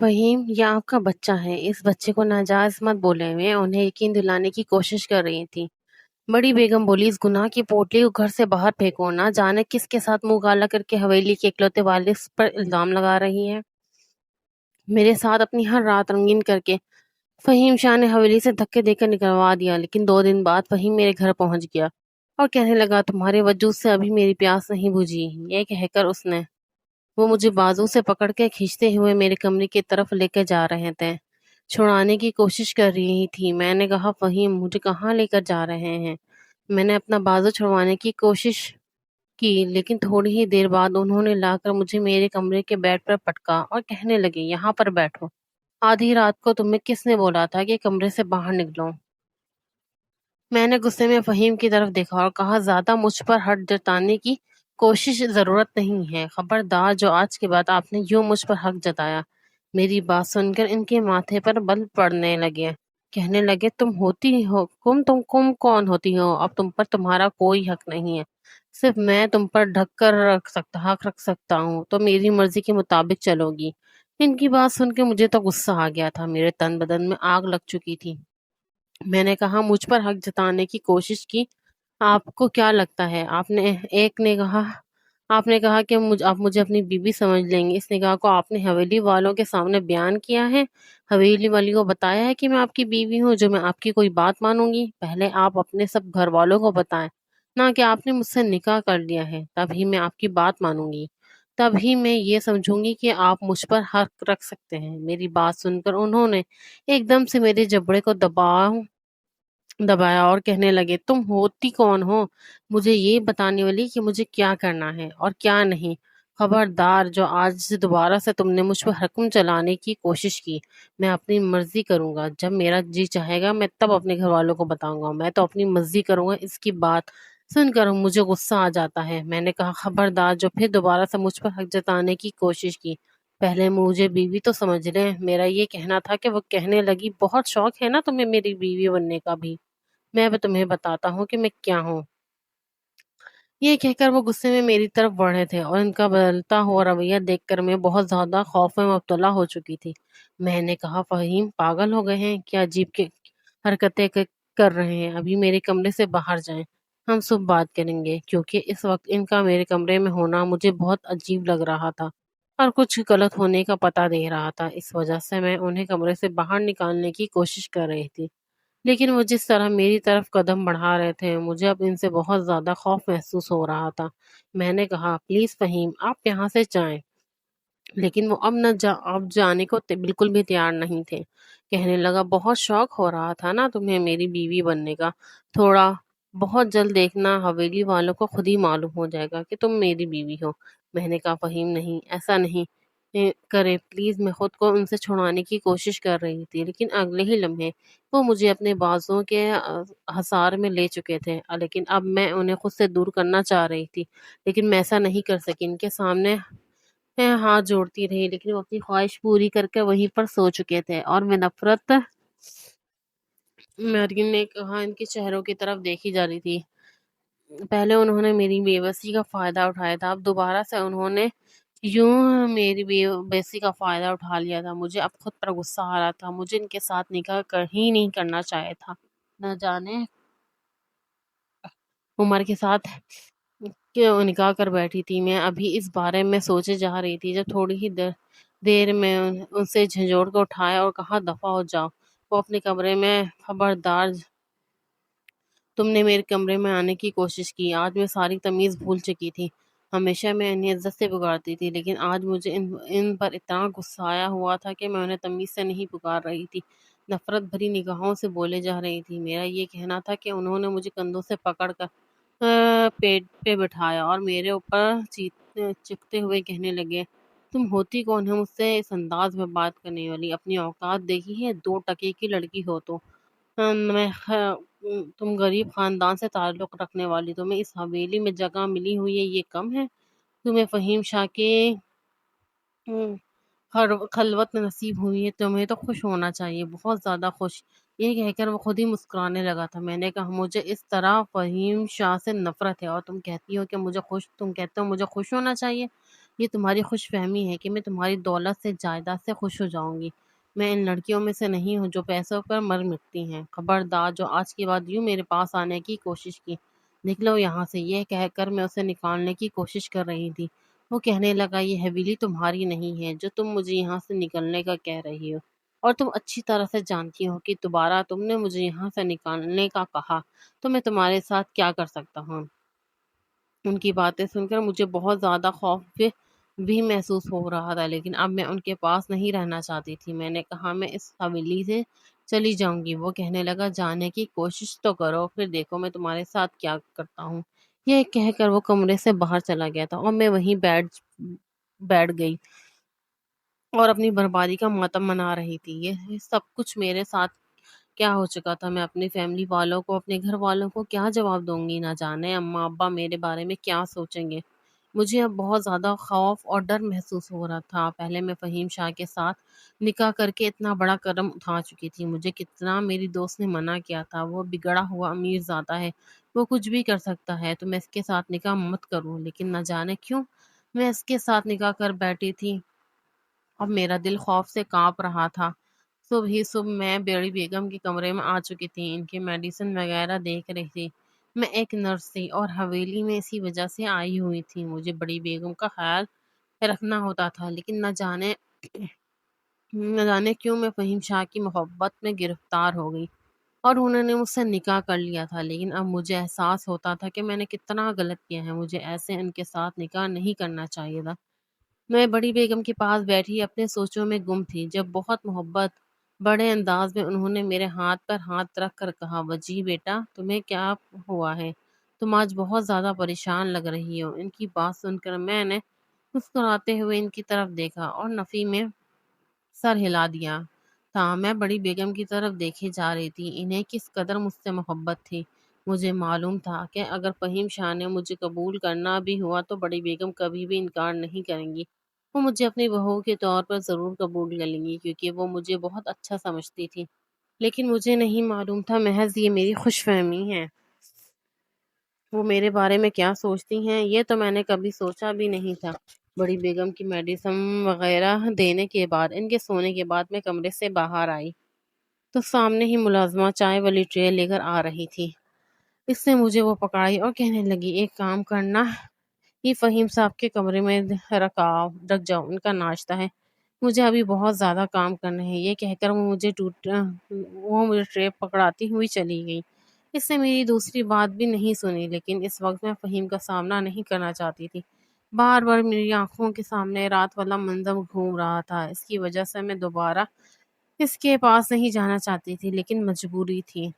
فہیم، یہ آپ کا بچہ ہے، اس بچے کو ناجائز مت بولے۔ میں انہیں یقین دلانے کی کوشش کر رہی تھی۔ بڑی بیگم بولی، اس گناہ کی پوٹلی کو گھر سے باہر پھینکو، نہ جانے کس کے ساتھ منہ کالا کر کے حویلی کے اکلوتے والد پر الزام لگا رہی ہے، میرے ساتھ اپنی ہر رات رنگین کر کے۔ فہیم شاہ نے حویلی سے دھکے دے کر نکلوا دیا، لیکن 2 دن بعد فہیم میرے گھر پہنچ گیا اور کہنے لگا، تمہارے وجود سے ابھی میری پیاس نہیں بجھی۔ یہ کہہ کر وہ مجھے بازو سے پکڑ کے کھینچتے ہوئے میرے کمرے کی طرف لے کے جا رہے تھے۔ چھڑانے کی کوشش کر رہی تھی۔ میں نے کہا، فہیم مجھے کہاں لے کر جا رہے ہیں؟ میں نے اپنا بازو چھڑوانے کی کوشش کی، لیکن تھوڑی ہی دیر بعد انہوں نے لا کر مجھے میرے کمرے کے بیڈ پر پٹکا اور کہنے لگے، یہاں پر بیٹھو۔ آدھی رات کو تمہیں کس نے بولا تھا کہ کمرے سے باہر نکلو؟ میں نے غصے میں فہیم کی طرف دیکھا اور کہا، زیادہ مجھ پر حق جتانے کی کوشش ضرورت نہیں ہے۔ خبردار، جو آج کے بعد آپ نے یوں مجھ پر حق جتایا۔ میری بات سن کر ان کے ماتھے پر بل پڑنے لگے۔ کہنے لگے، تم کون ہوتی ہو؟ اب تم پر تمہارا کوئی حق نہیں ہے، صرف میں تم پر حق رکھ سکتا ہوں، تو میری مرضی کے مطابق چلو گی۔ ان کی بات سن کے مجھے تو غصہ آ گیا تھا، میرے تن بدن میں آگ لگ چکی تھی۔ میں نے کہا، مجھ پر حق جتانے کی کوشش کی؟ آپ کو کیا لگتا ہے آپ نے کہا کہ آپ مجھے اپنی بیوی سمجھ لیں گے؟ اس نگاہ کو آپ نے حویلی والوں کے سامنے بیان کیا ہے؟ حویلی والی کو بتایا ہے کہ میں آپ کی بیوی ہوں، جو میں آپ کی کوئی بات مانوں گی؟ پہلے آپ اپنے سب گھر والوں کو بتائیں نہ کہ آپ نے مجھ سے نکاح کر لیا ہے، تب ہی میں آپ کی بات مانوں گی، تب ہی میں یہ سمجھوں گی کہ آپ مجھ پر حق رکھ سکتے ہیں۔ میری بات سن کر انہوں نے ایک دم سے میرے جبڑے کو دبایا اور کہنے لگے، تم ہوتی کون ہو مجھے یہ بتانے والی کہ مجھے کیا کرنا ہے اور کیا نہیں؟ خبردار، جو آج سے دوبارہ سے تم نے مجھ پر حکم چلانے کی کوشش کی، میں اپنی مرضی کروں گا۔ جب میرا جی چاہے گا میں تب اپنے گھر والوں کو بتاؤں گا، میں تو اپنی مرضی کروں گا۔ اس کی بات سن کر مجھے غصہ آ جاتا ہے۔ میں نے کہا، خبردار، جو پھر دوبارہ سے مجھ پر حق جتانے کی کوشش کی، پہلے مجھے بیوی تو سمجھ لیں۔ میرا یہ کہنا تھا کہ وہ کہنے لگی، بہت شوق ہے نا تمہیں میری بیوی بننے کا بھی، میں اب تمہیں بتاتا ہوں کہ میں کیا ہوں۔ یہ کہہ کر وہ غصے میں میری طرف بڑھے تھے اور ان کا بدلتا ہوا رویہ دیکھ کر میں بہت زیادہ خوف میں مبتلا ہو چکی تھی۔ میں نے کہا، فہیم پاگل ہو گئے ہیں کیا؟ عجیب کے حرکتیں کر رہے ہیں، ابھی میرے کمرے سے باہر جائیں، ہم صبح بات کریں گے۔ کیونکہ اس وقت ان کا میرے کمرے میں ہونا مجھے بہت عجیب لگ رہا تھا اور کچھ غلط ہونے کا پتہ دے رہا تھا۔ اس وجہ سے میں انہیں کمرے سے باہر نکالنے کی کوشش کر رہی تھی، لیکن وہ جس طرح میری طرف قدم بڑھا رہے تھے، مجھے اب ان سے بہت زیادہ خوف محسوس ہو رہا تھا۔ میں نے کہا، پلیز فہیم، آپ یہاں سے جائیں۔ لیکن وہ اب جانے کو بالکل بھی تیار نہیں تھے۔ کہنے لگا، بہت شوق ہو رہا تھا نا تمہیں میری بیوی بننے کا، تھوڑا بہت جلد دیکھنا، حویلی والوں کو خود ہی معلوم ہو جائے گا کہ تم میری بیوی ہو۔ میں نے کہا، فہیم نہیں، ایسا نہیں کرے پلیز۔ میں خود کو ان سے چھڑانے کی کوشش کر رہی تھی، لیکن اگلے ہی لمحے وہ مجھے اپنے بازوؤں کے حصار میں لے چکے تھے، لیکن اب میں انہیں خود سے دور کرنا چاہ رہی تھی، لیکن میں ایسا نہیں کر سکی۔ ان کے سامنے میں ہاتھ جوڑتی رہی، لیکن وہ اپنی خواہش پوری کر کے وہیں پر سو چکے تھے اور میں نفرت مریم نے کہا ان کے چہروں کی طرف دیکھی جا رہی تھی۔ پہلے انہوں نے میری بے بسی کا فائدہ اٹھایا تھا، اب دوبارہ سے انہوں نے یوں میری بے بسی کا فائدہ اٹھا لیا تھا۔ مجھے اب خود پر غصہ آ رہا تھا، مجھے ان کے ساتھ نکاح ہی نہیں کرنا چاہیے تھا۔ نہ جانے عمر کے ساتھ کیوں نکاح کر بیٹھی تھی۔ میں ابھی اس بارے میں سوچے جا رہی تھی جب تھوڑی ہی دیر میں ان سے جھنجھوڑ کر اٹھایا اور کہا، دفع ہو جاؤ۔ وہ اپنے کمرے میں۔ خبردار، تم نے میرے کمرے میں آنے کی کوشش کی۔ آج میں ساری تمیز بھول چکی تھی۔ ہمیشہ میں انہیں عزت سے پکارتی تھی، لیکن آج مجھے ان پر اتنا غصہ آیا ہوا تھا کہ میں انہیں تمیز سے نہیں پکار رہی تھی، نفرت بھری نگاہوں سے بولے جا رہی تھی۔ میرا یہ کہنا تھا کہ انہوں نے مجھے کندھوں سے پکڑ کر پیٹ پہ بٹھایا اور میرے اوپر چیختے ہوئے کہنے لگے، تم ہوتی کون ہے مجھ سے اس انداز میں بات کرنے والی؟ اپنی اوقات دیکھی ہے؟ 2 ٹکے کی لڑکی ہو تو تم غریب خاندان سے تعلق رکھنے والی، تمہیں اس حویلی میں جگہ ملی ہوئی ہے، یہ کم ہے؟ تمہیں فہیم شاہ کے خلوت نصیب ہوئی ہے، تمہیں تو خوش ہونا چاہیے، بہت زیادہ خوش۔ یہ کہہ کر وہ خود ہی مسکرانے لگا تھا۔ میں نے کہا، مجھے اس طرح فہیم شاہ سے نفرت ہے اور تم کہتے ہو مجھے خوش ہونا چاہیے؟ یہ تمہاری خوش فہمی ہے کہ میں تمہاری دولت سے جائیداد سے خوش ہو جاؤں گی۔ میں ان لڑکیوں میں سے نہیں ہوں جو پیسوں پر مر مٹتی ہیں۔ خبردار جو آج کے بعد یوں میرے پاس آنے کی کوشش کی، نکلو یہاں سے، یہ کہہ کر میں اسے نکالنے کی کوشش کر رہی تھی۔ وہ کہنے لگا، یہ حویلی تمہاری نہیں ہے جو تم مجھے یہاں سے نکلنے کا کہہ رہی ہو، اور تم اچھی طرح سے جانتی ہو کہ دوبارہ تم نے مجھے یہاں سے نکالنے کا کہا تو میں تمہارے ساتھ کیا کر سکتا ہوں۔ ان کی باتیں سن کر مجھے بہت زیادہ خوف بھی محسوس ہو رہا تھا، لیکن اب میں ان کے پاس نہیں رہنا چاہتی تھی۔ میں نے کہا، میں اس حویلی سے چلی جاؤں گی۔ وہ کہنے لگا، جانے کی کوشش تو کرو، پھر دیکھو میں تمہارے ساتھ کیا کرتا ہوں۔ یہ کہہ کر وہ کمرے سے باہر چلا گیا تھا اور میں وہیں بیٹھ گئی اور اپنی بربادی کا ماتم منا رہی تھی۔ یہ سب کچھ میرے ساتھ کیا ہو چکا تھا؟ میں اپنی فیملی والوں کو، اپنے گھر والوں کو کیا جواب دوں گی؟ نہ جانے اماں ابا میرے بارے میں کیا سوچیں گے۔ مجھے اب بہت زیادہ خوف اور ڈر محسوس ہو رہا تھا۔ پہلے میں فہیم شاہ کے ساتھ نکاح کر کے اتنا بڑا قدم اٹھا چکی تھی۔ مجھے کتنا میری دوست نے منع کیا تھا، وہ بگڑا ہوا امیر زادہ ہے، وہ کچھ بھی کر سکتا ہے، تو میں اس کے ساتھ نکاح مت کروں۔ لیکن نہ جانے کیوں میں اس کے ساتھ نکاح کر بیٹھی تھی۔ اب میرا دل خوف سے کانپ رہا تھا۔ صبح ہی صبح میں بیڑی بیگم کے کمرے میں آ چکی تھی، ان کی میڈیسن وغیرہ دیکھ رہی تھی۔ میں ایک نرس تھی اور حویلی میں اسی وجہ سے آئی ہوئی تھی۔ مجھے بڑی بیگم کا خیال رکھنا ہوتا تھا، لیکن نہ جانے کیوں میں فہیم شاہ کی محبت میں گرفتار ہو گئی اور انہوں نے مجھ سے نکاح کر لیا تھا۔ لیکن اب مجھے احساس ہوتا تھا کہ میں نے کتنا غلط کیا ہے، مجھے ایسے ان کے ساتھ نکاح نہیں کرنا چاہیے تھا۔ میں بڑی بیگم کے پاس بیٹھی اپنے سوچوں میں گم تھی، جب بہت محبت بڑے انداز میں انہوں نے میرے ہاتھ پر ہاتھ رکھ کر کہا، وجیح بیٹا، تمہیں کیا ہوا ہے؟ تم آج بہت زیادہ پریشان لگ رہی ہو۔ ان کی بات سن کر میں نے مسکراتے ہوئے ان کی طرف دیکھا اور نفی میں سر ہلا دیا تھا۔ میں بڑی بیگم کی طرف دیکھے جا رہی تھی۔ انہیں کس قدر مجھ سے محبت تھی۔ مجھے معلوم تھا کہ اگر فہیم شاہ نے مجھے قبول کرنا بھی ہوا تو بڑی بیگم کبھی بھی انکار نہیں کریں گی۔ وہ مجھے اپنی بہو کے طور پر ضرور قبول کر لیں گی، کیونکہ وہ مجھے بہت اچھا سمجھتی تھی۔ لیکن مجھے نہیں معلوم تھا محض یہ میری خوش فہمی ہے۔ وہ میرے بارے میں کیا سوچتی ہیں، یہ تو میں نے کبھی سوچا بھی نہیں تھا۔ بڑی بیگم کی میڈیسن وغیرہ دینے کے بعد، ان کے سونے کے بعد میں کمرے سے باہر آئی تو سامنے ہی ملازمہ چائے والی ٹرے لے کر آ رہی تھی۔ اس نے مجھے وہ پکڑائی اور کہنے لگی، ایک کام کرنا، یہ فہیم صاحب کے کمرے میں رکھ جاؤ، ان کا ناشتہ ہے، مجھے ابھی بہت زیادہ کام کرنا ہے۔ یہ کہہ کر وہ مجھے ٹرے پکڑاتی ہوئی چلی گئی۔ اس نے میری دوسری بات بھی نہیں سنی، لیکن اس وقت میں فہیم کا سامنا نہیں کرنا چاہتی تھی۔ بار بار میری آنکھوں کے سامنے رات والا منظر گھوم رہا تھا۔ اس کی وجہ سے میں دوبارہ اس کے پاس نہیں جانا چاہتی تھی، لیکن مجبوری تھی۔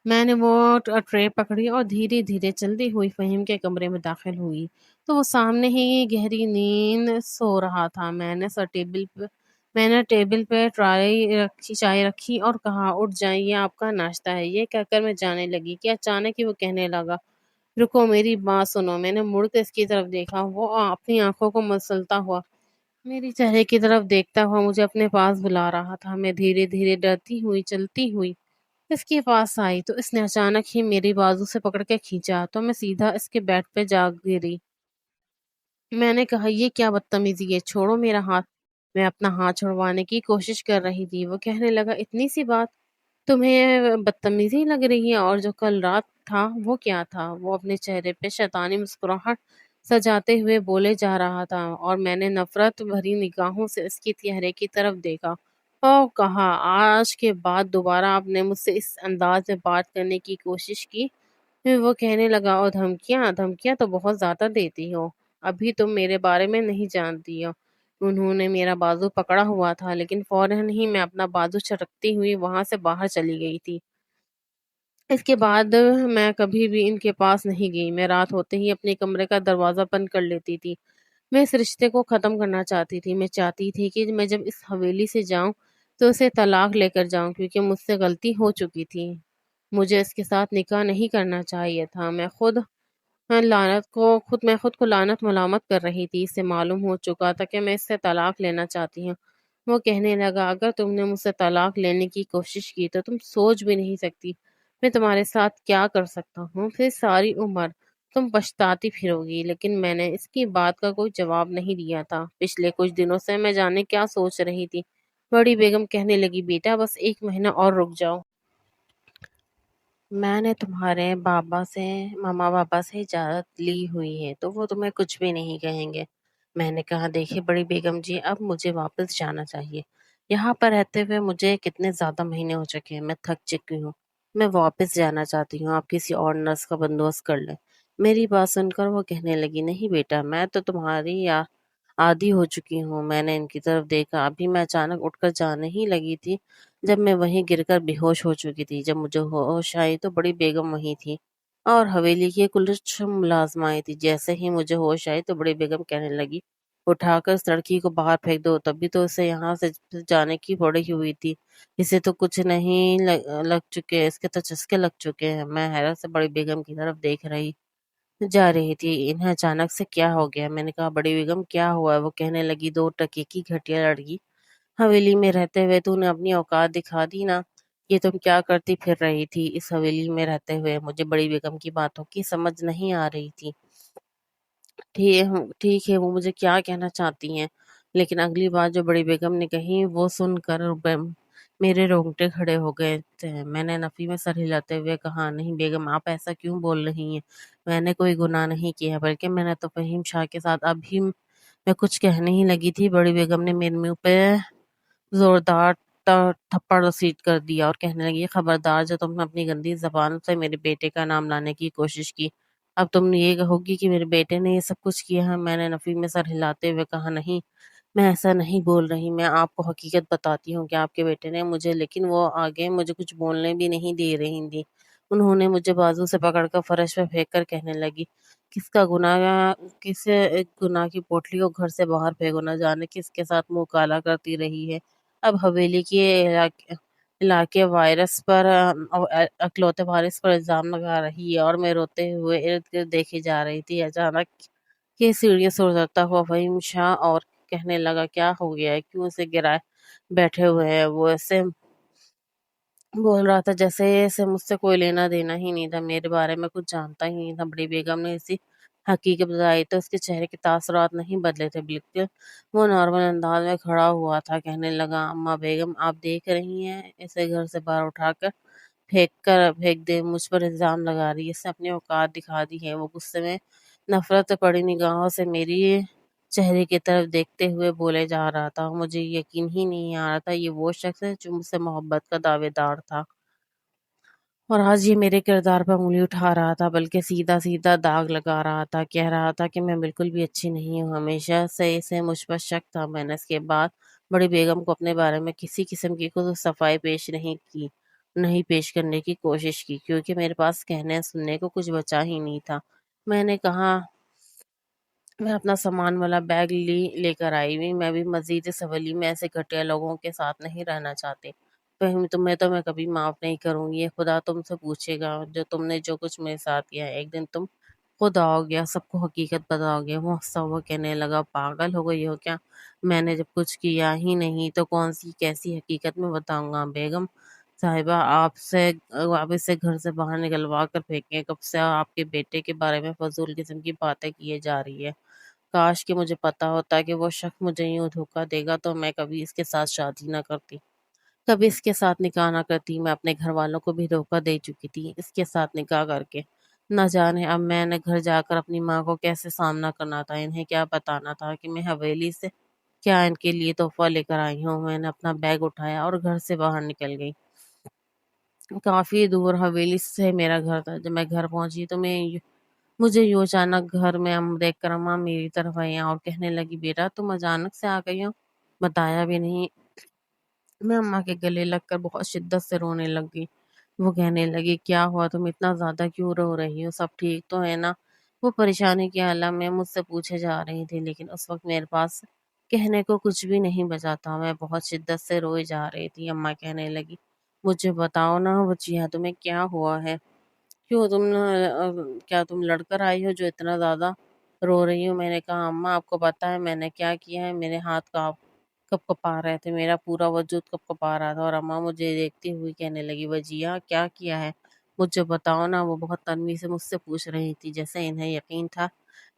میں نے وہ ٹرے پکڑی اور دھیرے دھیرے چلتی ہوئی فہیم کے کمرے میں داخل ہوئی تو وہ سامنے ہی گہری نیند سو رہا تھا۔ میں نے ٹیبل پہ چائے رکھی اور کہا، اٹھ جائیں، یہ آپ کا ناشتہ ہے۔ یہ کہہ کر میں جانے لگی کہ اچانک ہی وہ کہنے لگا، رکو، میری بات سنو۔ میں نے مڑ کر اس کی طرف دیکھا۔ وہ اپنی آنکھوں کو مسلتا ہوا میری چہرے کی طرف دیکھتا ہوا مجھے اپنے پاس بلا رہا تھا۔ میں دھیرے دھیرے ڈرتی ہوئی چلتی ہوئی اس کے پاس آئی تو اس نے اچانک ہی میری بازو سے پکڑ کے کھینچا تو میں سیدھا اس کے بیڈ پہ جا گری۔ میں نے کہا، یہ کیا بدتمیزی ہے، چھوڑو میرا ہاتھ۔ میں اپنا ہاتھ چھڑوانے کی کوشش کر رہی تھی۔ وہ کہنے لگا، اتنی سی بات تمہیں بدتمیزی لگ رہی ہے، اور جو کل رات تھا وہ کیا تھا؟ وہ اپنے چہرے پہ شیطانی مسکراہٹ سجاتے ہوئے بولے جا رہا تھا، اور میں نے نفرت بھری نگاہوں سے اس کے چہرے کی طرف دیکھا اور کہا، آج کے بعد دوبارہ آپ نے مجھ سے اس انداز میں بات کرنے کی کوشش کی؟ پھر وہ کہنے لگا، اور دھمکیاں دھمکیاں تو بہت زیادہ دیتی ہو، ابھی تم میرے بارے میں نہیں جانتی ہو۔ انہوں نے میرا بازو پکڑا ہوا تھا، لیکن فوراً ہی میں اپنا بازو چھٹکتی ہوئی وہاں سے باہر چلی گئی تھی۔ اس کے بعد میں کبھی بھی ان کے پاس نہیں گئی۔ میں رات ہوتے ہی اپنے کمرے کا دروازہ بند کر لیتی تھی۔ میں اس رشتے کو ختم کرنا چاہتی تھی۔ میں چاہتی تھی کہ میں جب اس حویلی سے جاؤں تو اسے طلاق لے کر جاؤں، کیونکہ مجھ سے غلطی ہو چکی تھی۔ مجھے اس کے ساتھ نکاح نہیں کرنا چاہیے تھا۔ میں خود کو لعنت ملامت کر رہی تھی۔ اسے معلوم ہو چکا تھا کہ میں اس سے طلاق لینا چاہتی ہوں۔ وہ کہنے لگا، اگر تم نے مجھ سے طلاق لینے کی کوشش کی تو تم سوچ بھی نہیں سکتی میں تمہارے ساتھ کیا کر سکتا ہوں۔ پھر ساری عمر تم پچھتاتی پھروگی۔ لیکن میں نے اس کی بات کا کوئی جواب نہیں دیا تھا۔ پچھلے کچھ دنوں سے میں جانے کیا سوچ رہی تھی۔ بڑی بیگم کہنے لگی، بیٹا بس 1 مہینہ اور رک جاؤ۔ میں نے تمہارے ماما بابا سے اجازت لی ہوئی ہے تو وہ تمہیں کچھ بھی نہیں کہیں گے۔ میں نے کہا، دیکھیے بڑی بیگم جی، اب مجھے واپس جانا چاہیے۔ یہاں پر رہتے ہوئے مجھے کتنے زیادہ مہینے ہو چکے ہیں، میں تھک چکی ہوں۔ میں واپس جانا چاہتی ہوں، آپ کسی اور نرس کا بندوبست کر لیں۔ میری بات سن کر وہ کہنے لگی، نہیں بیٹا، میں تو تمہاری عادی ہو چکی ہوں۔ میں نے ان کی طرف دیکھا، ابھی میں اچانک اٹھ کر جانے ہی لگی تھی جب میں وہیں گر کر بے ہوش ہو چکی تھی۔ جب مجھے ہوش آئی تو بڑی بیگم وہیں تھی اور حویلی کی کچھ ملازمائیں تھی۔ جیسے ہی مجھے ہوش آئی تو بڑی بیگم کہنے لگی، اٹھا کر اس لڑکی کو باہر پھینک دو، تبھی تو اسے یہاں سے جانے کی پڑی ہوئی تھی۔ اسے تو کچھ نہیں لگ چکے، اس کے تو چسکے لگ چکے ہیں۔ میں حیرت سے بڑی بیگم کی طرف دیکھ رہی جا رہی تھی۔ انہیں اچانک سے کیا ہو گیا؟ میں نے کہا، بڑی بیگم کیا ہوا ہے؟ وہ کہنے لگی، 2 ٹکے کی گھٹیا لڑکی، حویلی میں رہتے ہوئے تو نے اپنی اوقات دکھا دی نا۔ یہ تم کیا کرتی پھر رہی تھی اس حویلی میں رہتے ہوئے؟ مجھے بڑی بیگم کی باتوں کی سمجھ نہیں آ رہی تھی۔ ٹھیک ہے، وہ مجھے کیا کہنا چاہتی ہیں، لیکن اگلی بات جو بڑی بیگم نے کہی وہ سن کر میرے رونگٹے کھڑے ہو گئے تھے۔ میں نے نفی میں سر ہلاتے ہوئے کہا، نہیں بیگم، آپ ایسا کیوں بول رہی ہیں؟ میں نے کوئی گناہ نہیں کیا، بلکہ میں نے تو فہیم شاہ کے ساتھ ابھی میں کچھ کہنے ہی لگی تھی، بڑی بیگم نے میرے منہ پہ زوردار تھپڑ رسید کر دیا اور کہنے لگی، خبردار، جو تم نے اپنی گندی زبان سے میرے بیٹے کا نام لانے کی کوشش کی، اب تم نے یہ کہو گی کہ میرے بیٹے نے یہ سب کچھ کیا ہے؟ میں نے نفی میں سر ہلاتے ہوئے کہا، نہیں، میں ایسا نہیں بول رہی، میں آپ کو حقیقت بتاتی ہوں کہ آپ کے بیٹے نے مجھے، لیکن وہ آگے مجھے کچھ بولنے بھی نہیں دے رہی تھی۔ انہوں نے مجھے بازو سے پکڑ کر فرش پہ پھینک کر کہنے لگی، کس کا گناہ، کس گناہ کی پوٹلی کو گھر سے باہر پھینکو، نہ جانے کس کے ساتھ منہ کالا کرتی رہی ہے۔ اب حویلی کے علاقے وائرس پر اکلوتے وارث پر الزام لگا رہی ہے اور میں روتے ہوئے ارد گرد دیکھی جا رہی تھی۔ اچانک یہ سیڑھیوں سے اترتا ہوا فہیم شاہ اور کہنے لگا، کیا ہو گیا ہے، کیوں اسے گرائے بیٹھے ہوئے ہیں؟ وہ ایسے بول رہا تھا جیسے اسے مجھ سے کوئی لینا دینا ہی نہیں تھا، میرے بارے میں کچھ جانتا ہی نہیں تھا۔ بڑی بیگم نے اسی حقیقت بتائی تو اس کے چہرے کے تاثرات نہیں بدلے تھے، بالکل وہ نارمل انداز میں کھڑا ہوا تھا۔ کہنے لگا، اماں بیگم، آپ دیکھ رہی ہیں، اسے گھر سے باہر اٹھا کر پھینک دے، مجھ پر الزام لگا رہی ہے، اس نے اپنی اوقات دکھا دی ہے۔ وہ غصے میں نفرت سے پڑی نگاہوں سے میری چہرے کی طرف دیکھتے ہوئے بولے جا رہا تھا، مجھے یقین ہی نہیں آ رہا تھا یہ وہ شخص ہے جو مجھ سے محبت کا دعوے دار تھا اور آج یہ میرے کردار پر انگلی اٹھا رہا تھا، بلکہ سیدھا سیدھا داغ لگا رہا تھا، کہہ رہا تھا کہ میں بالکل بھی اچھی نہیں ہوں۔ ہمیشہ سے اسے مجھ پر شک تھا۔ میں نے اس کے بعد بڑی بیگم کو اپنے بارے میں کسی قسم کی خود صفائی نہیں پیش کرنے کی کوشش کی، کیونکہ میرے پاس کہنے سننے کو کچھ بچا ہی نہیں تھا۔ میں نے کہا، میں اپنا سامان والا بیگ لے کر آئی ہوئی، میں بھی مزید اس حویلی میں ایسے گھٹیا لوگوں کے ساتھ نہیں رہنا چاہتی۔ تمہیں تو میں کبھی معاف نہیں کروں گی، خدا تم سے پوچھے گا جو تم نے جو کچھ میرے ساتھ کیا ہے۔ ایک دن تم خود آؤ گے اور سب کو حقیقت بتاؤ گے۔ وہ ہنستا ہوا کہنے لگا، پاگل ہو گئی ہو کیا؟ میں نے جب کچھ کیا ہی نہیں تو کون سی کیسی حقیقت میں بتاؤں گا؟ بیگم صاحبہ، آپ اسے گھر سے باہر نکلوا کر پھینکیں۔ کب سے آپ کے بیٹے کے بارے میں فضول قسم کی باتیں کیے جا رہی ہے۔ کاش کہ مجھے پتا ہوتا کہ وہ شخص مجھے یوں دھوکہ دے گا تو میں کبھی اس کے ساتھ شادی نہ کرتی، کبھی اس کے ساتھ نکاح نہ کرتی۔ میں اپنے گھر والوں کو بھی دھوکہ دے چکی تھی اس کے ساتھ نکاح کر کے۔ نہ جانے اب میں نے گھر جا کر اپنی ماں کو کیسے سامنا کرنا تھا، انہیں کیا بتانا تھا کہ میں حویلی سے کیا ان کے لیے تحفہ لے کر آئی ہوں۔ میں نے اپنا بیگ اٹھایا اور گھر سے باہر نکل گئی۔ کافی دور حویلی سے میرا گھر تھا۔ جب میں گھر پہنچی تو مجھے یوں اچانک گھر میں دیکھ کر اماں میری طرف آئی اور کہنے لگی، بیٹا تم اچانک سے آ گئی ہو، بتایا بھی نہیں۔ میں اماں کے گلے لگ کر بہت شدت سے رونے لگی۔ وہ کہنے لگی، کیا ہوا، تم اتنا زیادہ کیوں رو رہی ہو، سب ٹھیک تو ہے نا؟ وہ پریشانی کی حالت میں مجھ سے پوچھے جا رہی تھی، لیکن اس وقت میرے پاس کہنے کو کچھ بھی نہیں بچا تھا۔ میں بہت شدت سے روئے جا رہی تھی۔ اماں کہنے لگی، مجھے بتاؤ نا بچیا، تمہیں کیا ہوا ہے؟ کیا تم لڑ کر آئی ہو جو اتنا زیادہ رو رہی ہو؟ میں نے کہا، اماں آپ کو پتا ہے میں نے کیا کیا ہے؟ میرے ہاتھ کپ کپا رہے تھے، میرا پورا وجود کپ کپا رہا تھا۔ اور اماں مجھے دیکھتی ہوئی کہنے لگی، وجیہہ کیا کیا ہے؟ مجھے بتاؤ نا، وہ بہت تنوی سے مجھ سے پوچھ رہی تھی، جیسے انہیں یقین تھا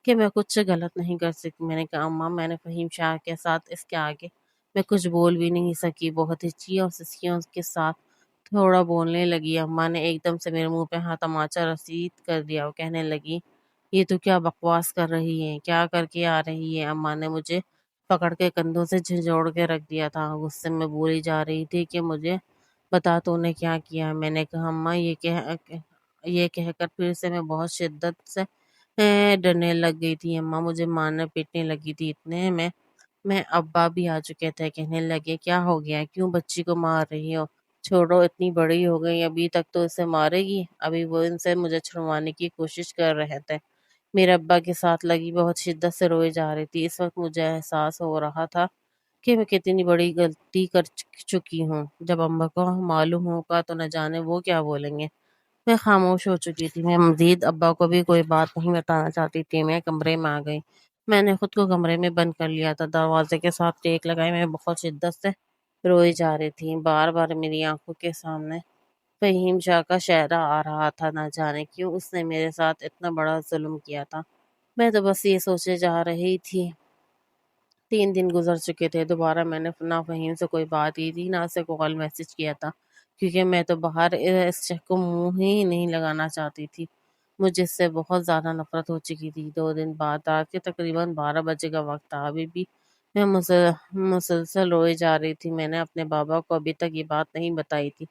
کہ میں کچھ غلط نہیں کر سکتی۔ میں نے کہا اماں، میں نے فہیم شاہ کے ساتھ اس کے آگے میں کچھ بول بھی نہیں سکی، بہت ہچکی اور سسکیوں کے ساتھ تھوڑا بولنے لگی۔ اماں نے ایک دم سے میرے منہ پہ ہاتھ تماچا رسید کر دیا اور کہنے لگی، یہ تو کیا بکواس کر رہی ہے، کیا کر کے آ رہی ہے؟ اماں نے مجھے پکڑ کے کندھوں سے جھنجھوڑ کے رکھ دیا تھا، غصے میں بولی جا رہی تھی کہ مجھے بتا تو نے کیا کیا؟ میں نے کہا اماں، یہ کہہ کر پھر سے میں بہت شدت سے ڈرنے لگ گئی تھی۔ اماں مجھے مارنے پیٹنے لگی تھی، اتنے میں ابا بھی آ چکے تھے۔ کہنے لگے، کیا ہو گیا، کیوں بچی کو مار رہی ہو؟ چھوڑو، اتنی بڑی ہو گئی، ابھی تک تو اسے مارے گی۔ ابھی وہ ان سے مجھے چھڑوانے کی کوشش کر رہے تھے۔ میرے ابا کے ساتھ لگی بہت شدت سے روئے جا رہی تھی۔ اس وقت مجھے احساس ہو رہا تھا کہ میں کتنی بڑی غلطی کر چکی ہوں۔ جب اماں کو معلوم ہوگا تو نہ جانے وہ کیا بولیں گے۔ میں خاموش ہو چکی تھی، میں مزید ابا کو بھی کوئی بات نہیں بتانا چاہتی تھی۔ میں کمرے میں آ گئی، میں نے خود کو کمرے میں بند کر لیا تھا، دروازے کے ساتھ ٹیک لگائے میں بہت شدت سے روئی جا رہی تھی۔ بار بار میری آنکھوں کے سامنے فہیم شاہ کا چہرہ آ رہا تھا، نہ جانے کیوں اس نے میرے ساتھ اتنا بڑا ظلم کیا تھا۔ میں تو بس یہ سوچے جا رہی تھی۔ 3 دن گزر چکے تھے، دوبارہ میں نے نہ فہیم سے کوئی بات کی تھی، نہ اسے کال میسج کیا تھا، کیونکہ میں تو باہر اس شخص کو منہ ہی نہیں لگانا چاہتی تھی۔ مجھے اس سے بہت زیادہ نفرت ہو چکی تھی۔ 2 دن بعد رات کے تقریباً 12 بجے کا وقت تھا، ابھی بھی میں مسلسل روئے جا رہی تھی۔ میں نے اپنے بابا کو ابھی تک یہ بات نہیں بتائی تھی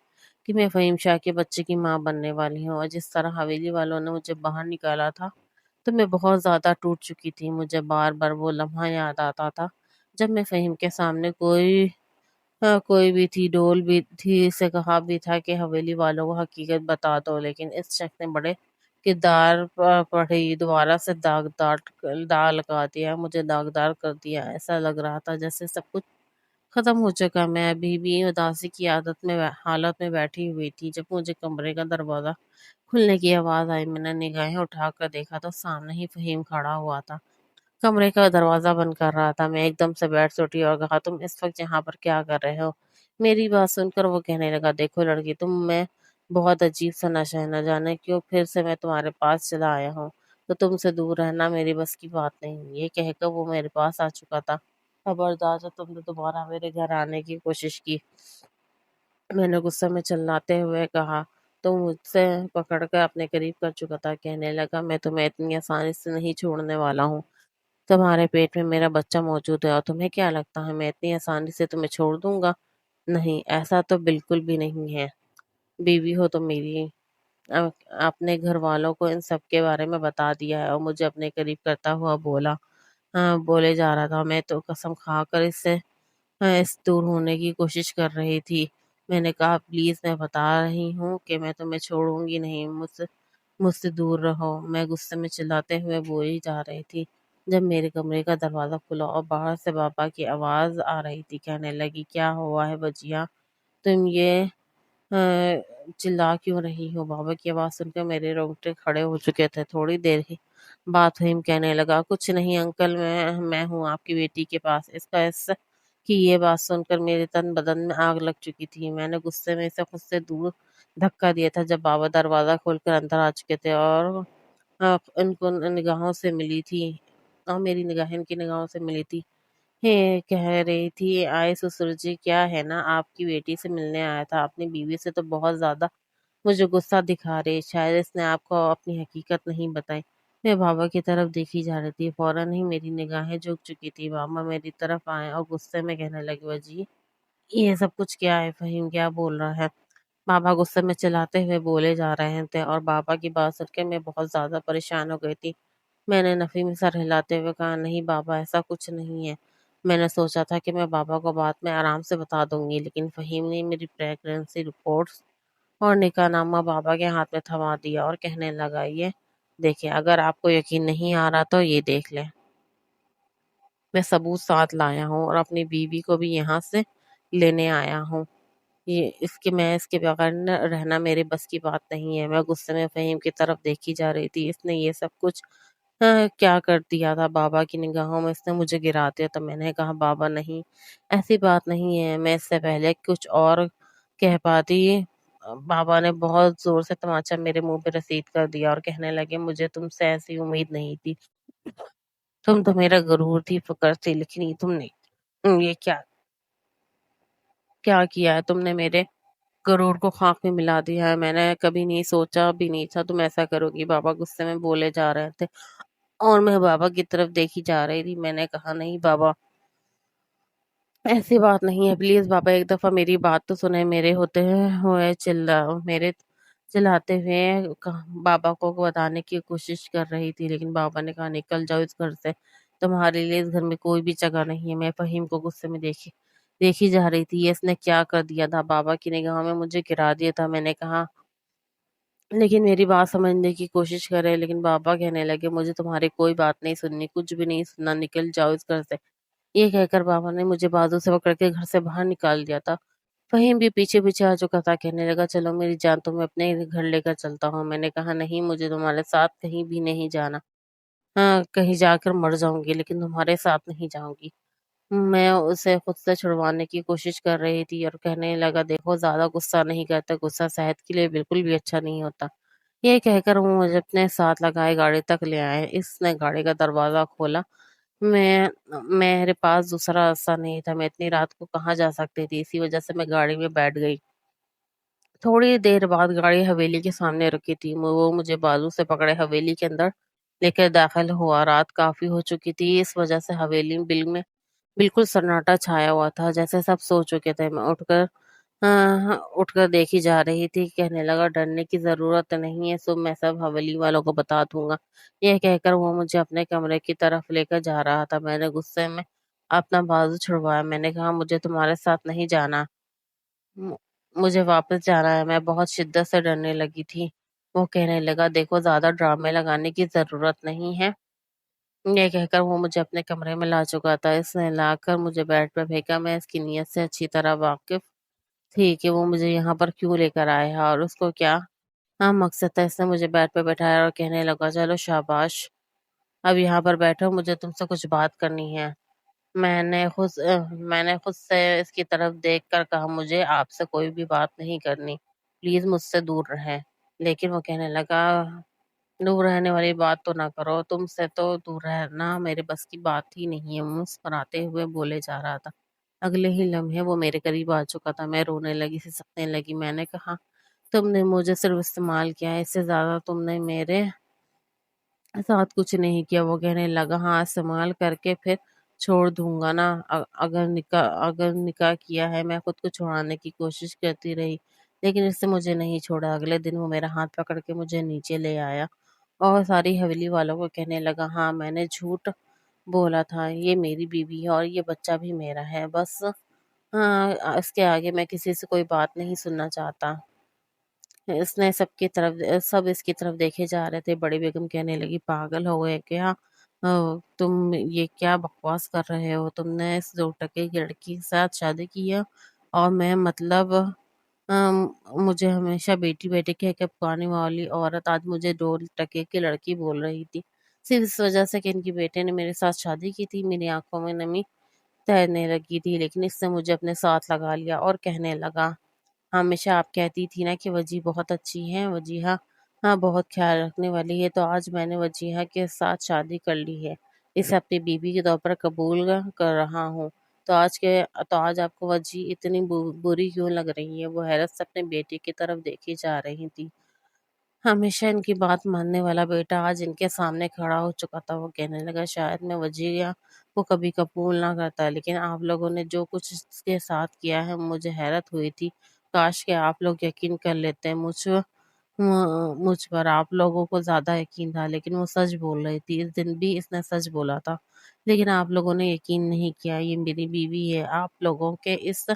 کہ میں فہیم شاہ کے بچے کی ماں بننے والی ہوں، اور جس طرح حویلی والوں نے مجھے باہر نکالا تھا تو میں بہت زیادہ ٹوٹ چکی تھی۔ مجھے بار بار وہ لمحہ یاد آتا تھا جب میں فہیم کے سامنے کوئی بھی تھی، ڈول بھی تھی، اسے کہا بھی تھا کہ حویلی والوں کو حقیقت بتا دو، لیکن اس شخص نے بڑے کردار پڑھی، دوبارہ سے داغ لگا دیا، مجھے داغدار کر دیا۔ ایسا لگ رہا تھا جیسے سب کچھ ختم ہو چکا۔ میں ابھی بھی اداسی کی حالت میں بیٹھی ہوئی تھی جب مجھے کمرے کا دروازہ کھلنے کی آواز آئی۔ میں نے نگاہیں اٹھا کر دیکھا تو سامنے ہی فہیم کھڑا ہوا تھا، کمرے کا دروازہ بند کر رہا تھا۔ میں ایک دم سے بیٹھ سے اٹھی اور کہا، تم اس وقت یہاں پر کیا کر رہے ہو؟ میری بات سن کر وہ کہنے لگا، دیکھو لڑکی، تم میں بہت عجیب سا نشہ ہے، نہ جانے کیوں پھر سے میں تمہارے پاس چلا آیا ہوں، تو تم سے دور رہنا میری بس کی بات نہیں۔ یہ کہہ کر وہ میرے پاس آ چکا تھا۔ خبردار جو تم نے دوبارہ میرے گھر آنے کی کوشش کی، میں نے غصے میں چلاتے ہوئے کہا۔ تو مجھ سے پکڑ کر اپنے قریب کر چکا تھا، کہنے لگا، میں تمہیں اتنی آسانی سے نہیں چھوڑنے والا ہوں۔ تمہارے پیٹ میں میرا بچہ موجود ہے، اور تمہیں کیا لگتا ہے میں اتنی آسانی سے تمہیں چھوڑ دوں گا؟ نہیں، ایسا تو بالکل بھی نہیں ہے۔ بیوی ہو تم میری، اپنے گھر والوں کو ان سب کے بارے میں بتا دیا ہے۔ اور مجھے اپنے قریب کرتا ہوا بولے جا رہا تھا۔ میں تو قسم کھا کر اس دور ہونے کی کوشش کر رہی تھی۔ میں نے کہا، پلیز، میں بتا رہی ہوں کہ میں تمہیں چھوڑوں گی نہیں، مجھ سے دور رہو۔ میں غصے میں چلاتے ہوئے بولی جا رہی تھی جب میرے کمرے کا دروازہ کھلا اور باہر سے بابا کی آواز آ رہی تھی۔ کہنے لگی، کیا ہوا ہے بجیا، تم یہ چلا کیوں رہی ہو؟ بابا کی آواز سن کر میرے رونگٹے کھڑے ہو چکے تھے۔ تھوڑی دیر ہی بعد فہیم کہنے لگا، کچھ نہیں انکل، میں ہوں آپ کی بیٹی کے پاس۔ اس کا کی یہ بات سن کر میرے تن بدن میں آگ لگ چکی تھی۔ میں نے غصے میں اسے خود سے دور دھکا دیا تھا جب بابا دروازہ کھول کر اندر آ چکے تھے، اور ان کو نگاہوں سے ملی تھی، اور میری نگاہیں ان کی نگاہوں سے ملی تھی۔ کہہ رہی تھی، آئے سسر جی، کیا ہے نا، آپ کی بیٹی سے ملنے آیا تھا، اپنی بیوی سے تو بہت زیادہ مجھے غصہ دکھا رہی، شاید اس نے آپ کو اپنی حقیقت نہیں بتائی۔ میں بابا کی طرف دیکھی جا رہی تھی، فوراً ہی میری نگاہیں جھک چکی تھی۔ بابا میری طرف آئے اور غصے میں کہنے لگے، جی یہ سب کچھ کیا ہے؟ فہیم کیا بول رہا ہے؟ بابا غصے میں چلاتے ہوئے بولے جا رہے تھے، اور بابا کی بات سن کے میں بہت زیادہ پریشان ہو گئی تھی۔ میں نے نفی میں سر ہلاتے ہوئے کہا، نہیں بابا، ایسا کچھ نہیں ہے۔ میں نے سوچا تھا کہ میں بابا کو بات میں آرام سے بتا دوں گی، لیکن فہیم نے میری پریگننسی رپورٹس اور نکاح نامہ بابا کے ہاتھ میں تھما دیا اور کہنے لگا، یہ دیکھیں، اگر آپ کو یقین نہیں آ رہا تو یہ دیکھ لیں، میں ثبوت ساتھ لایا ہوں، اور اپنی بیوی کو بھی یہاں سے لینے آیا ہوں۔ میں اس کے بغیر رہنا میرے بس کی بات نہیں ہے۔ میں غصے میں فہیم کی طرف دیکھی جا رہی تھی۔ اس نے یہ سب کچھ کیا کر دیا تھا؟ بابا کی نگاہوں میں اس نے مجھے گرا دیا۔ تو میں نے کہا، بابا نہیں، ایسی بات نہیں ہے، میں اس سے پہلے کچھ اور کہہ پاتی بابا نے بہت زور سے تماچا میرے منہ پہ رسید کر دیا اور کہنے لگے مجھے تم سے ایسی امید نہیں تھی، تم تو میرا غرور تھی، فکر تھی، لیکن یہ تم نے یہ کیا کیا کیا ہے، تم نے میرے غرور کو خاک میں ملا دیا ہے، میں نے کبھی نہیں سوچا بھی نہیں تھا تم ایسا کرو گی۔ بابا غصے میں بولے جا رہے تھے اور میں بابا کی طرف دیکھی جا رہی تھی۔ میں نے کہا نہیں بابا، ایسی بات نہیں ہے، پلیز بابا ایک دفعہ میری بات تو سنیں۔ میرے چلاتے ہوئے بابا کو بتانے کی کوشش کر رہی تھی، لیکن بابا نے کہا نکل جاؤ اس گھر سے، تمہارے لیے اس گھر میں کوئی بھی جگہ نہیں ہے۔ میں فہیم کو غصے میں دیکھی جا رہی تھی، یہ اس نے کیا کر دیا تھا، بابا کی نگاہوں میں مجھے گرا دیا تھا۔ میں نے کہا لیکن میری بات سمجھنے کی کوشش کرے، لیکن بابا کہنے لگے مجھے تمہاری کوئی بات نہیں سننی، کچھ بھی نہیں سننا، نکل جاؤ اس گھر سے۔ یہ کہہ کر بابا نے مجھے بازو سے پکڑ کے گھر سے باہر نکال دیا تھا۔ فہیم بھی پیچھے پیچھے آ چکا تھا، کہنے لگا چلو میری جان، تمہیں اپنے گھر لے کر چلتا ہوں۔ میں نے کہا نہیں، مجھے تمہارے ساتھ کہیں بھی نہیں جانا، ہاں کہیں جا کر مر جاؤں گی لیکن تمہارے ساتھ نہیں جاؤں گی۔ میں اسے خود سے چھڑوانے کی کوشش کر رہی تھی اور کہنے لگا دیکھو زیادہ غصہ نہیں کرتے، غصہ صحت کے لیے بالکل بھی اچھا نہیں ہوتا۔ یہ کہہ کر وہ مجھے اپنے ساتھ لگائے گاڑی تک لے آئے۔ اس نے گاڑی کا دروازہ کھولا۔ میں میرے پاس دوسرا راستہ نہیں تھا، میں اتنی رات کو کہاں جا سکتی تھی، اسی وجہ سے میں گاڑی میں بیٹھ گئی۔ تھوڑی دیر بعد گاڑی حویلی کے سامنے رکی تھی، وہ مجھے بازو سے پکڑے حویلی کے اندر لے کر داخل ہوا۔ رات کافی ہو چکی تھی، اس وجہ سے حویلی میں بالکل سناٹا چھایا ہوا تھا، جیسے سب سو چکے تھے۔ میں اٹھ کر دیکھی جا رہی تھی، کہنے لگا ڈرنے کی ضرورت نہیں ہے، میں سب حویلی والوں کو بتا دوں گا۔ یہ کہہ کر وہ مجھے اپنے کمرے کی طرف لے کر جا رہا تھا۔ میں نے غصے میں اپنا بازو چھڑوایا، میں نے کہا مجھے تمہارے ساتھ نہیں جانا، م- مجھے واپس جانا ہے۔ میں بہت شدت سے ڈرنے لگی تھی۔ وہ کہنے لگا دیکھو زیادہ ڈرامے لگانے کی ضرورت نہیں ہے۔ یہ کہہ کر وہ مجھے اپنے کمرے میں لا چکا تھا، اس نے لا کر مجھے بیڈ پہ پھینکا۔ میں اس کی نیت سے اچھی طرح واقف تھی کہ وہ مجھے یہاں پر کیوں لے کر آیا ہے اور اس کو کیا مقصد تھا۔ اس نے مجھے بیڈ پہ بٹھایا اور کہنے لگا چلو شاباش، اب یہاں پر بیٹھو، مجھے تم سے کچھ بات کرنی ہے۔ میں نے خود سے اس کی طرف دیکھ کر کہا مجھے آپ سے کوئی بھی بات نہیں کرنی، پلیز مجھ سے دور رہیں۔ لیکن وہ کہنے لگا دور رہنے والی بات تو نہ کرو، تم سے تو دور رہنا میرے بس کی بات ہی نہیں ہے، مسکراتے ہوئے بولے جا رہا تھا۔ اگلے ہی لمحے وہ میرے قریب آ چکا تھا، میں رونے لگی، سسکنے لگی۔ میں نے کہا تم نے مجھے صرف استعمال کیا ہے، اس سے زیادہ تم نے میرے ساتھ کچھ نہیں کیا۔ وہ کہنے لگا ہاں استعمال کر کے پھر چھوڑ دوں گا نا، اگر نکاح کیا ہے۔ میں خود کو چھڑانے کی کوشش کرتی رہی لیکن اس سے مجھے نہیں چھوڑا۔ اگلے دن وہ میرا ہاتھ پکڑ کے مجھے نیچے لے آیا اور ساری حویلی والوں کو کہنے لگا ہاں میں نے جھوٹ بولا تھا، یہ میری بیوی ہے اور یہ بچہ بھی میرا ہے، بس اس کے آگے میں کسی سے کوئی بات نہیں سننا چاہتا۔ سب اس کی طرف دیکھے جا رہے تھے۔ بڑی بیگم کہنے لگی پاگل ہو گئے کیا، تم یہ کیا بکواس کر رہے ہو، تم نے اس 2 ٹکے کی لڑکی کے ساتھ شادی کی ہے اور میں مطلب ام، مجھے ہمیشہ بیٹی بیٹی کہہ کے پکارنے والی عورت آج مجھے 2 ٹکے کی لڑکی بول رہی تھی، صرف اس وجہ سے کہ ان کی بیٹے نے میرے ساتھ شادی کی تھی۔ میری آنکھوں میں نمی تیرنے لگی تھی، لیکن اس نے مجھے اپنے ساتھ لگا لیا اور کہنے لگا ہمیشہ آپ کہتی تھی نا کہ وجیہہ بہت اچھی ہے، وجیہہ ہاں بہت خیال رکھنے والی ہے، تو آج میں نے وجیہہ کے ساتھ شادی کر لی ہے، اسے اپنی بیوی کے طور پر قبول کر رہا ہوں۔ تو آج آپ کو وجیہہ اتنی بری کیوں لگ رہی ہے؟ وہ حیرت سے اپنے بیٹے کی طرف دیکھی جا رہی تھی۔ ہمیشہ ان کی بات ماننے والا بیٹا آج ان کے سامنے کھڑا ہو چکا تھا۔ وہ کہنے لگا شاید میں وجیہہ کو کبھی قبول نہ کرتا، لیکن آپ لوگوں نے جو کچھ اس کے ساتھ کیا ہے مجھے حیرت ہوئی تھی، کاش کہ آپ لوگ یقین کر لیتے مجھ پر۔ آپ لوگوں کو زیادہ یقین تھا لیکن وہ سچ بول رہی تھی، اس دن بھی اس نے سچ بولا تھا لیکن آپ لوگوں نے یقین نہیں کیا۔ یہ میری بیوی ہے، آپ لوگوں کے اس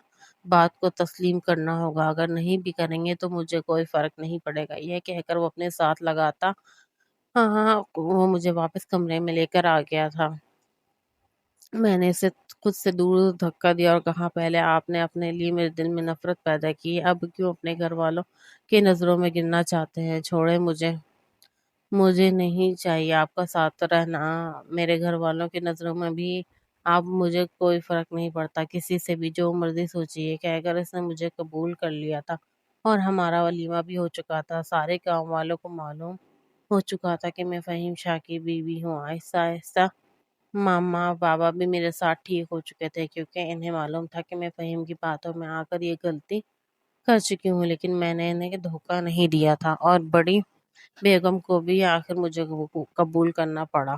بات کو تسلیم کرنا ہوگا، اگر نہیں بھی کریں گے تو مجھے کوئی فرق نہیں پڑے گا۔ یہ کہہ کر وہ اپنے ساتھ لگاتا وہ مجھے واپس کمرے میں لے کر آ گیا تھا۔ میں نے اسے خود سے دور دھکا دیا اور کہا پہلے آپ نے اپنے لیے میرے دل میں نفرت پیدا کی، اب کیوں اپنے گھر والوں کی نظروں میں گرنا چاہتے ہیں؟ چھوڑے مجھے نہیں چاہیے آپ کا ساتھ رہنا، میرے گھر والوں کی نظروں میں بھی آپ مجھے کوئی فرق نہیں پڑتا، کسی سے بھی جو مرضی سوچیے۔ کہہ کر اس نے مجھے قبول کر لیا تھا اور ہمارا ولیمہ بھی ہو چکا تھا۔ سارے گاؤں والوں کو معلوم ہو چکا تھا کہ میں فہیم شاہ کی بیوی ہوں۔ آہستہ آہستہ ماما بابا بھی میرے ساتھ ٹھیک ہو چکے تھے، کیونکہ انہیں معلوم تھا کہ میں فہیم کی باتوں میں آ کر یہ غلطی کر چکی ہوں، لیکن میں نے انہیں دھوکہ نہیں دیا تھا اور بڑی بیگم کو بھی آخر مجھے قبول کرنا پڑا۔